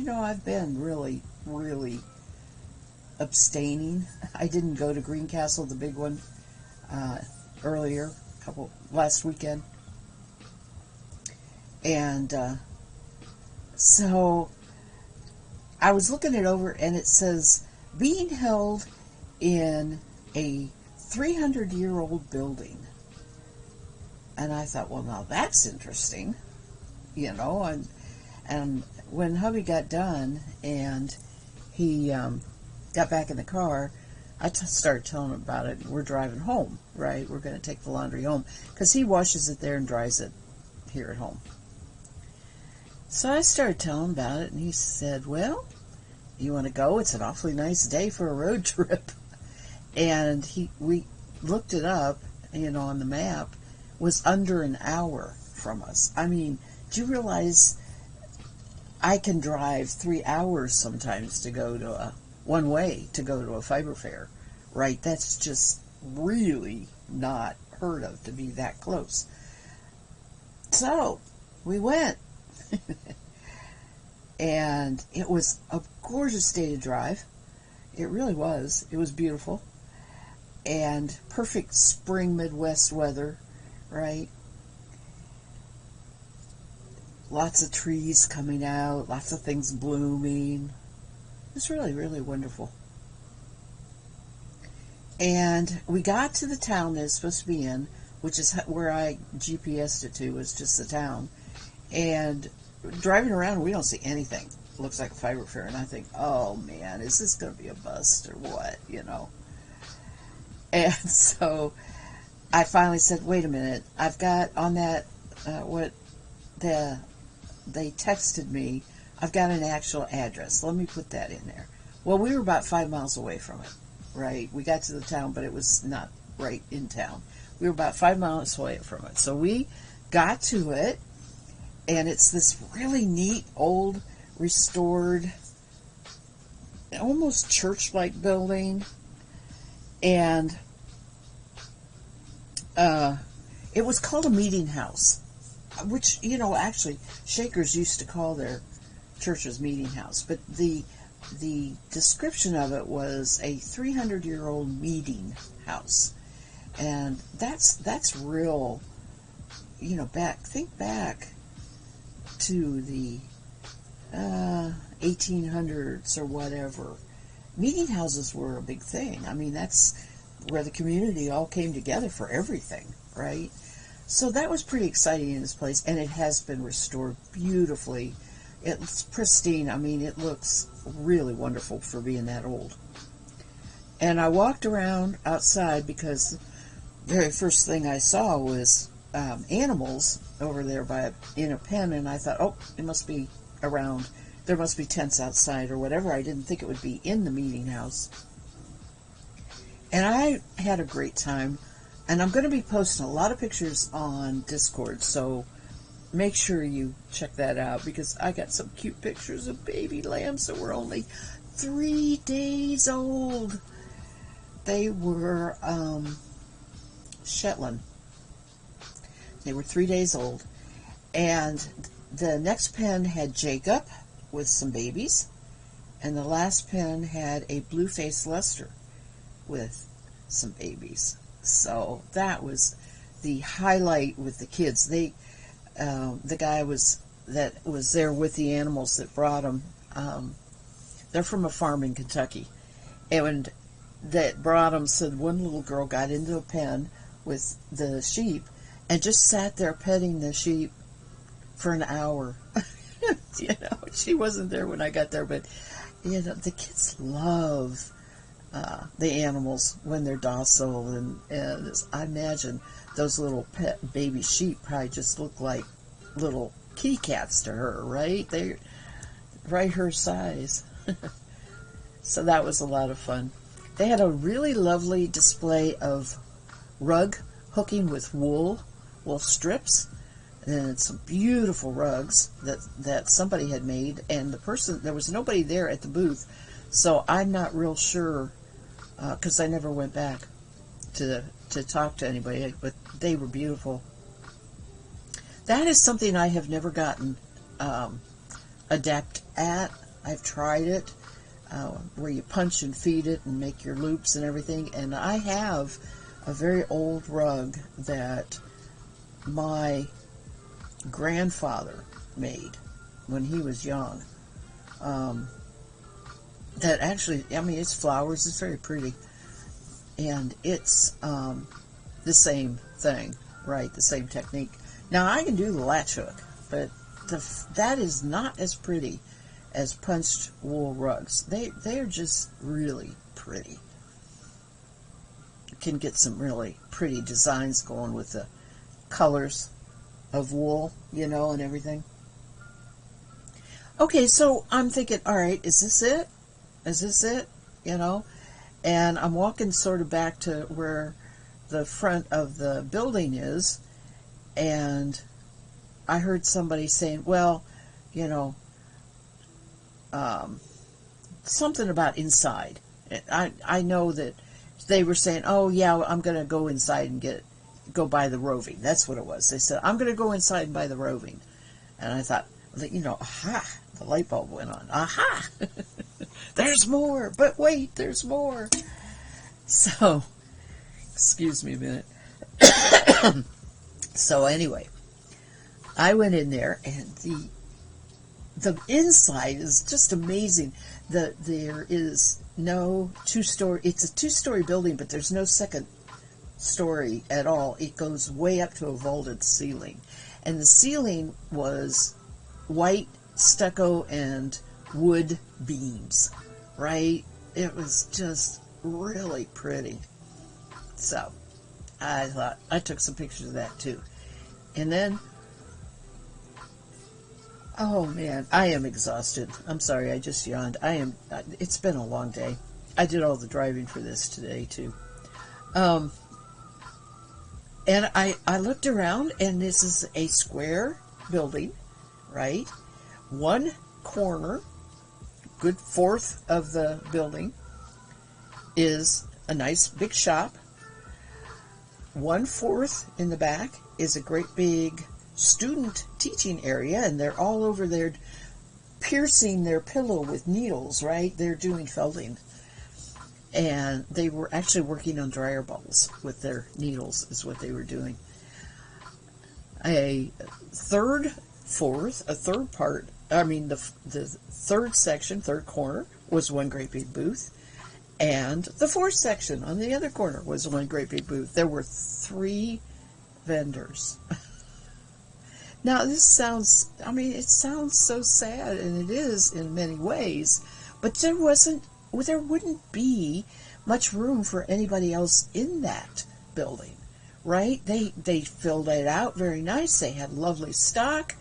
I've been really, really abstaining. I didn't go to Greencastle, the big one, earlier, last weekend. And so I was looking it over, and it says being held in a 300-year-old building. And I thought, well, now that's interesting, and when hubby got done and he got back in the car, I started telling him about it. We're driving home, right? We're going to take the laundry home because he washes it there and dries it here at home. So I started telling him about it, and he said, well, you want to go? It's an awfully nice day for a road trip. And we looked it up, on the map, was under an hour from us. I mean, do you realize I can drive 3 hours sometimes to go to one way to go to a fiber fair, right? That's just really not heard of, to be that close. So we went. And it was a gorgeous day to drive. It really was. It was beautiful. And perfect spring Midwest weather, right? Lots of trees coming out, lots of things blooming. It's really, really wonderful. And we got to the town that it's supposed to be in, which is where I GPSed it to, was just the town. And driving around, we don't see anything. It looks like a fiber fair, and I think, oh man, is this going to be a bust or what, And so I finally said, wait a minute, I've got on that, they texted me, I've got an actual address. Let me put that in there. Well, we were about 5 miles away from it, right? We got to the town, but it was not right in town. We were about 5 miles away from it. So we got to it, and it's this really neat, old, restored, almost church-like building. And it was called a meeting house, which, actually, Shakers used to call their church's meeting house. But the description of it was a 300-year-old meeting house. And that's real, think back to the 1800s or whatever. Meeting houses were a big thing. I mean, that's where the community all came together for everything, right? So that was pretty exciting in this place, and it has been restored beautifully. It's pristine. I mean, it looks really wonderful for being that old. And I walked around outside because the very first thing I saw was animals over there in a pen, and I thought, oh, it must be around. There must be tents outside or whatever. I didn't think it would be in the meeting house. And I had a great time. And I'm going to be posting a lot of pictures on Discord, so make sure you check that out, because I got some cute pictures of baby lambs that were only 3 days old. They were Shetland. They were 3 days old. And the next pen had Jacob with some babies, and the last pen had a blue-faced Leicester with some babies. So that was the highlight with the kids. The guy that was there with the animals that brought them. They're from a farm in Kentucky, and that brought them. Said one little girl got into a pen with the sheep and just sat there petting the sheep for an hour. She wasn't there when I got there, but the kids love the animals when they're docile, and I imagine those little pet baby sheep probably just look like little kitty cats to her, right? They're right her size. So that was a lot of fun. They had a really lovely display of rug hooking with wool strips, and some beautiful rugs that somebody had made, and there was nobody there at the booth, so I'm not real sure, because I never went back to talk to anybody, but they were beautiful. That is something I have never gotten adept at, I've tried it, where you punch and feed it and make your loops and everything. And I have a very old rug that my grandfather made when he was young. That actually, I mean, it's flowers. It's very pretty. And it's the same thing, right? The same technique. Now, I can do the latch hook, but that is not as pretty as punched wool rugs. They're just really pretty. You can get some really pretty designs going with the colors of wool, you know, and everything. Okay, so I'm thinking, all right, is this it? Is this it? You know? And I'm walking sort of back to where the front of the building is, and I heard somebody saying, well, you know, something about inside. I know that they were saying, oh, yeah, I'm going to go inside and go buy the roving. That's what it was. They said, I'm going to go inside and buy the roving. And I thought, you know, aha, the light bulb went on. Aha! There's more, but wait, there's more. So, excuse me a minute. So anyway, I went in there, and the inside is just amazing. There is no two-story. It's a two-story building, but there's no second story at all. It goes way up to a vaulted ceiling, and the ceiling was white stucco and wood beams, right? It was just really pretty. So I took some pictures of that too. And then, oh man, I am exhausted. I'm sorry, I just yawned. It's been a long day. I did all the driving for this today too. And I looked around, and this is a square building, right? One corner, good fourth of the building, is a nice big shop. 1/4 in the back is a great big student teaching area, and they're all over there piercing their pillow with needles, right? They're doing felting. And they were actually working on dryer balls with their needles, is what they were doing. The third section, third corner, was one great big booth. And the fourth section on the other corner was one great big booth. There were 3 vendors. Now, it sounds so sad, and it is in many ways, but there wouldn't be much room for anybody else in that building, right? They filled it out very nice. They had lovely stock.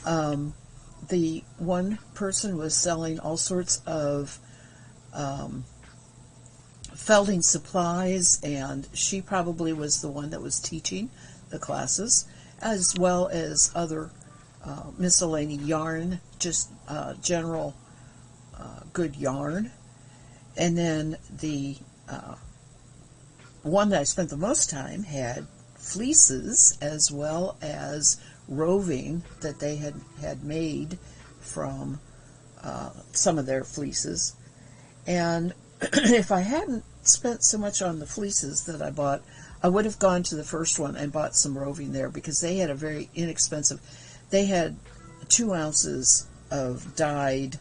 The one person was selling all sorts of felting supplies, and she probably was the one that was teaching the classes, as well as other miscellaneous yarn, just general good yarn. And then the one that I spent the most time had fleeces, as well as roving that they had made from some of their fleeces. And if I hadn't spent so much on the fleeces that I bought, I would have gone to the first one and bought some roving there, because they had a very inexpensive, they had 2 ounces of dyed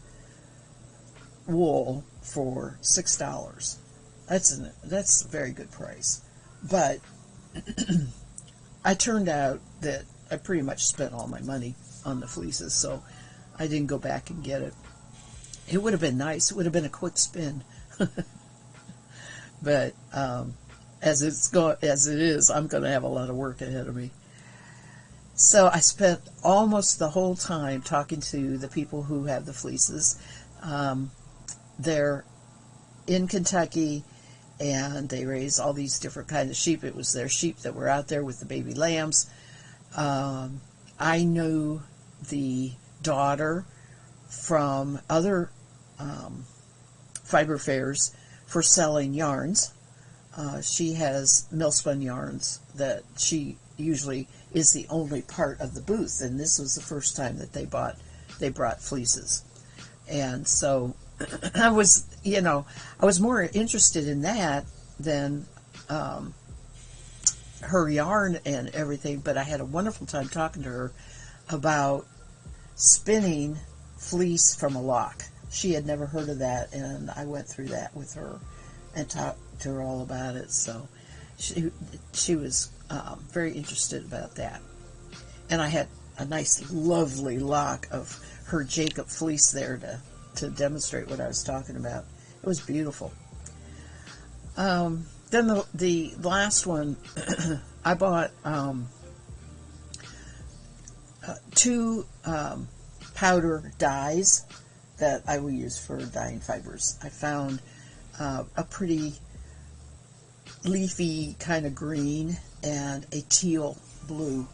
wool for $6. That's a very good price. But I turned out that I pretty much spent all my money on the fleeces, so I didn't go back and get it. It would have been nice. It would have been a quick spin. But as it is, I'm going to have a lot of work ahead of me. So I spent almost the whole time talking to the people who have the fleeces. They're in Kentucky, and they raise all these different kinds of sheep. It was their sheep that were out there with the baby lambs. I knew the daughter from other fiber fairs for selling yarns. She has mill-spun yarns that she usually is the only part of the booth, and this was the first time that they brought fleeces. And so I was, I was more interested in that than her yarn and everything, but I had a wonderful time talking to her about spinning fleece from a lock. She had never heard of that, and I went through that with her and talked to her all about it. So she was very interested about that. And I had a nice, lovely lock of her Jacob fleece there to demonstrate what I was talking about. It was beautiful. Then the last one, I bought two powder dyes that I will use for dyeing fibers. I found a pretty leafy kind of green and a teal blue